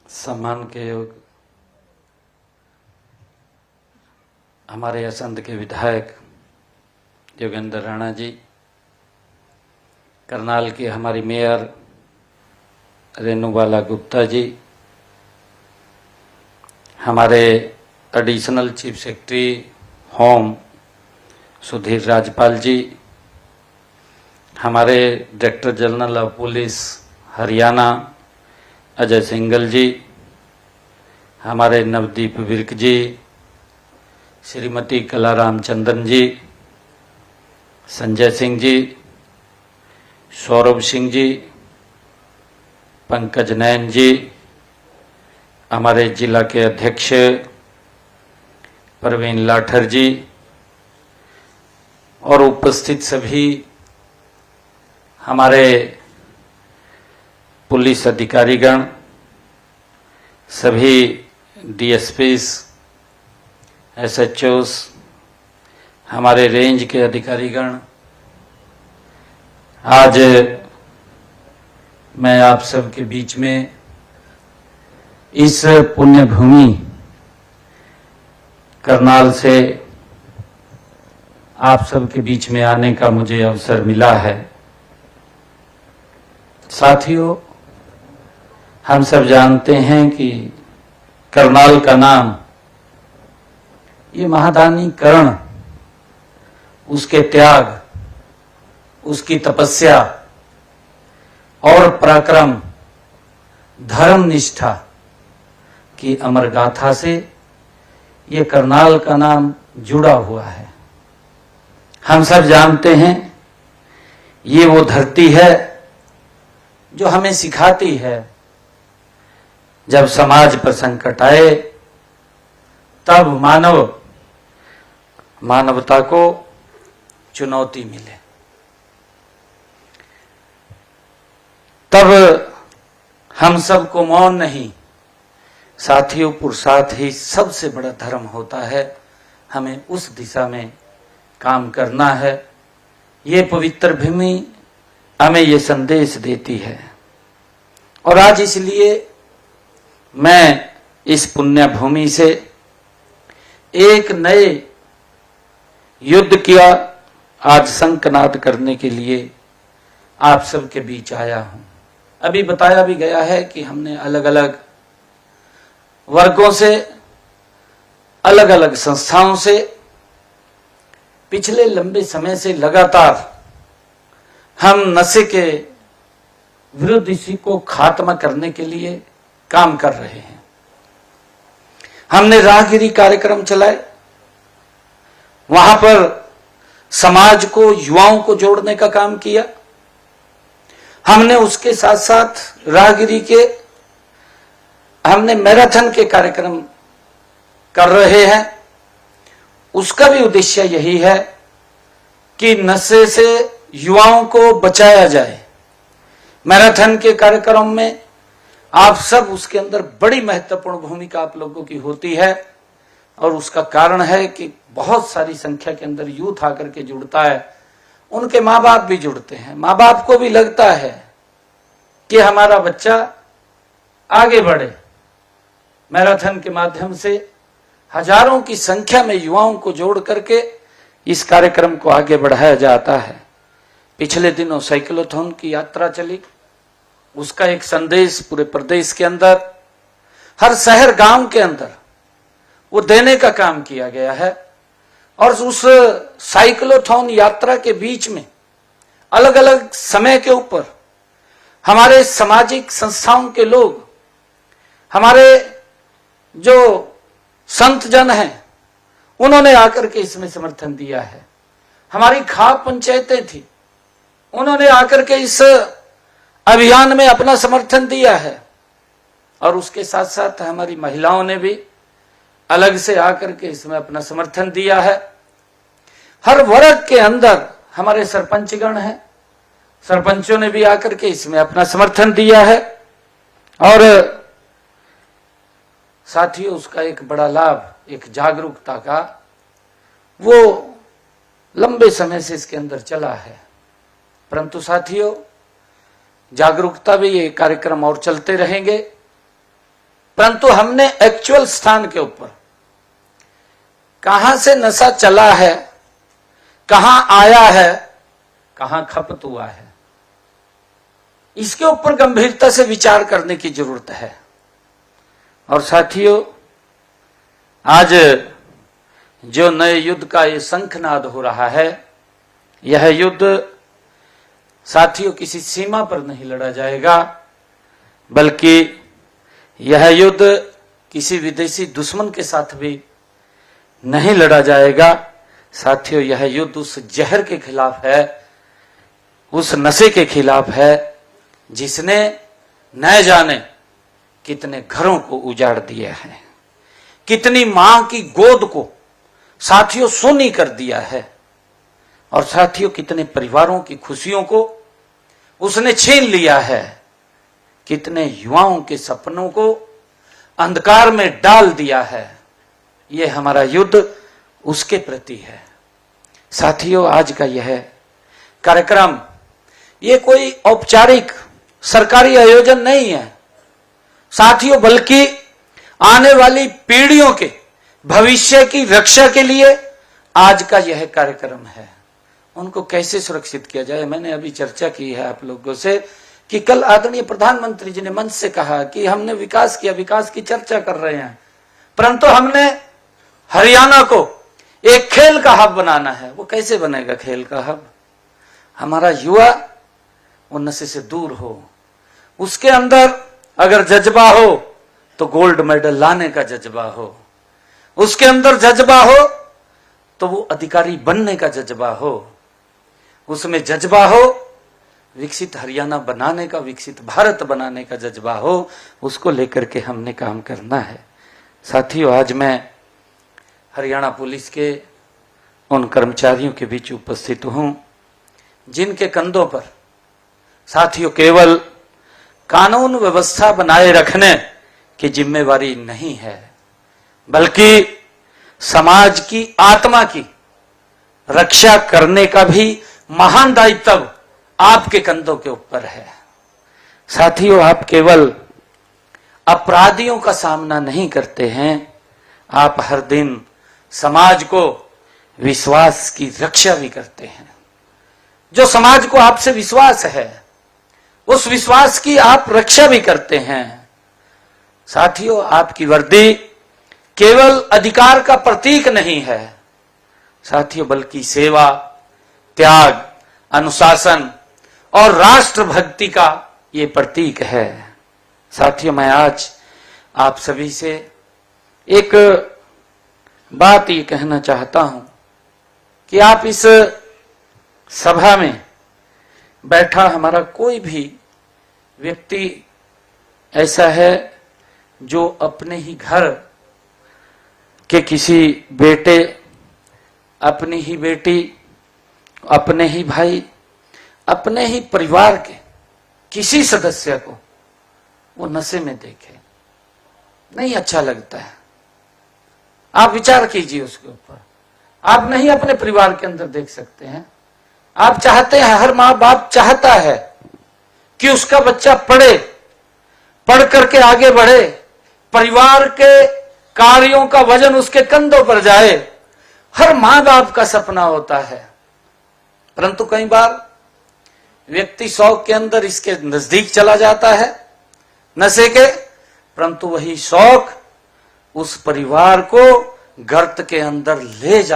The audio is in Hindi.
सम्मान के योग हमारे असंध के विधायक योगेंद्र राणा जी, करनाल की हमारी मेयर रेणुबाला गुप्ता जी, हमारे additional chief secretary home Sudhir Rajpal ji, हमारे director general of police Haryana Ajay Singhal ji, हमारे नवदीप विर्क जी, श्रीमती कला रामचंद्रन जी, संजय सिंह जी, सौरभ सिंह जी, पंकज नयन जी, हमारे जिला के अध्यक्ष परवीन लाठर जी और उपस्थित सभी हमारे पुलिस अधिकारीगण, सभी डीएसपीस, एसएचओस, हमारे रेंज के अधिकारीगण, आज मैं आप सबके बीच में इस पुण्य भूमि करनाल से आप सबके बीच में आने का मुझे अवसर मिला है। साथियों, हम सब जानते हैं कि करनाल का नाम, ये महादानी कर्ण, उसके त्याग, उसकी तपस्या और पराक्रम, धर्म निष्ठा की अमर गाथा से ये करनाल का नाम जुड़ा हुआ है। हम सब जानते हैं ये वो धरती है जो हमें सिखाती है जब समाज पर संकट आए तब मानवता को चुनौती मिले, तब हम सबको मौन नहीं, साथियों पुरुषार्थ ही सबसे बड़ा धर्म होता है। हमें उस दिशा में काम करना है। ये पवित्र भूमि हमें ये संदेश देती है और आज इसलिए मैं इस पुण्य भूमि से एक नए युद्ध किया आज शंखनाद करने के लिए आप सबके बीच आया हूं। अभी बताया भी गया है कि हमने अलग अलग वर्गों से, अलग अलग संस्थाओं से पिछले लंबे समय से लगातार हम नशे के विरुद्ध इसी को खात्मा करने के लिए काम कर रहे हैं। हमने राहगिरी कार्यक्रम चलाए, वहां पर समाज को, युवाओं को जोड़ने का काम किया। हमने उसके साथ साथ राहगिरी के हमने मैराथन के कार्यक्रम कर रहे हैं। उसका भी उद्देश्य यही है कि नशे से युवाओं को बचाया जाए। मैराथन के कार्यक्रम में आप सब, उसके अंदर बड़ी महत्वपूर्ण भूमिका आप लोगों की होती है और उसका कारण है कि बहुत सारी संख्या के अंदर यूथ आकर के जुड़ता है। उनके माँ बाप भी जुड़ते हैं। माँ बाप को भी लगता है कि हमारा बच्चा आगे बढ़े। मैराथन के माध्यम से हजारों की संख्या में युवाओं को जोड़ करके इस कार्यक्रम को आगे बढ़ाया जाता है। पिछले दिनों साइक्लोथॉन की यात्रा चली, उसका एक संदेश पूरे प्रदेश के अंदर, हर शहर गांव के अंदर वो देने का काम किया गया है। और उस साइक्लोथॉन यात्रा के बीच में अलग अलग समय के ऊपर हमारे सामाजिक संस्थाओं के लोग, हमारे जो संत जन हैं, उन्होंने आकर के इसमें समर्थन दिया है। हमारी खाप पंचायतें थी, उन्होंने आकर के इस अभियान में अपना समर्थन दिया है। और उसके साथ साथ हमारी महिलाओं ने भी अलग से आकर के इसमें अपना समर्थन दिया है। हर वर्ग के अंदर हमारे सरपंचगण हैं, सरपंचों ने भी आकर के इसमें अपना समर्थन दिया है। और साथियों, उसका एक बड़ा लाभ, एक जागरूकता का, वो लंबे समय से इसके अंदर चला है। परंतु साथियों, जागरूकता भी ये कार्यक्रम और चलते रहेंगे। परंतु हमने एक्चुअल स्थान के ऊपर कहां से नशा चला है, कहां आया है, कहां खपत हुआ है, इसके ऊपर गंभीरता से विचार करने की जरूरत है। और साथियों, आज जो नए युद्ध का ये शंखनाद हो रहा है, यह युद्ध साथियों किसी सीमा पर नहीं लड़ा जाएगा, बल्कि यह युद्ध किसी विदेशी दुश्मन के साथ भी नहीं लड़ा जाएगा। साथियों, यह युद्ध उस जहर के खिलाफ है, उस नशे के खिलाफ है, जिसने न जाने कितने घरों को उजाड़ दिया है, कितनी मां की गोद को साथियों सोनी कर दिया है, और साथियों कितने परिवारों की खुशियों को उसने छीन लिया है, कितने युवाओं के सपनों को अंधकार में डाल दिया है। यह हमारा युद्ध उसके प्रति है। साथियों, आज का यह कार्यक्रम ये कोई औपचारिक सरकारी आयोजन नहीं है साथियों, बल्कि आने वाली पीढ़ियों के भविष्य की रक्षा के लिए आज का यह कार्यक्रम है। उनको कैसे सुरक्षित किया जाए, मैंने अभी चर्चा की है आप लोगों से कि कल आदरणीय प्रधानमंत्री जी ने मंच से कहा कि हमने विकास किया, विकास की चर्चा कर रहे हैं, परंतु हमने हरियाणा को एक खेल का हब बनाना है। वो कैसे बनेगा खेल का हब? हमारा युवा वो नशे से दूर हो, उसके अंदर अगर जज्बा हो तो गोल्ड मेडल लाने का जज्बा हो, उसके अंदर जज्बा हो तो वो अधिकारी बनने का जज्बा हो, उसमें जज्बा हो विकसित हरियाणा बनाने का, विकसित भारत बनाने का जज्बा हो, उसको लेकर के हमने काम करना है। साथियों, आज मैं हरियाणा पुलिस के उन कर्मचारियों के बीच उपस्थित हूं जिनके कंधों पर साथियों केवल कानून व्यवस्था बनाए रखने की जिम्मेवारी नहीं है, बल्कि समाज की आत्मा की रक्षा करने का भी महान दायित्व आपके कंधों के ऊपर है। साथियों, आप केवल अपराधियों का सामना नहीं करते हैं, आप हर दिन समाज को विश्वास की रक्षा भी करते हैं। जो समाज को आपसे विश्वास है, उस विश्वास की आप रक्षा भी करते हैं। साथियों, आपकी वर्दी केवल अधिकार का प्रतीक नहीं है साथियों, बल्कि सेवा, त्याग, अनुशासन और राष्ट्रभक्ति का ये प्रतीक है। साथियों, मैं आज आप सभी से एक बात ये कहना चाहता हूं कि आप इस सभा में बैठा हमारा कोई भी व्यक्ति ऐसा है जो अपने ही घर के किसी बेटे, अपनी ही बेटी, अपने ही भाई, अपने ही परिवार के किसी सदस्य को वो नशे में देखे, नहीं अच्छा लगता है। आप विचार कीजिए उसके ऊपर। आप नहीं अपने परिवार के अंदर देख सकते हैं। आप चाहते हैं, हर माँ बाप चाहता है कि उसका बच्चा पढ़े, पढ़ करके आगे बढ़े, परिवार के कार्यों का वजन उसके कंधों पर जाए। हर माँ बाप का सपना होता है, परंतु कई बार व्यक्ति शौक के अंदर इसके नजदीक चला जाता है नशे के, परंतु वही शौक उस परिवार को गर्त के अंदर ले जा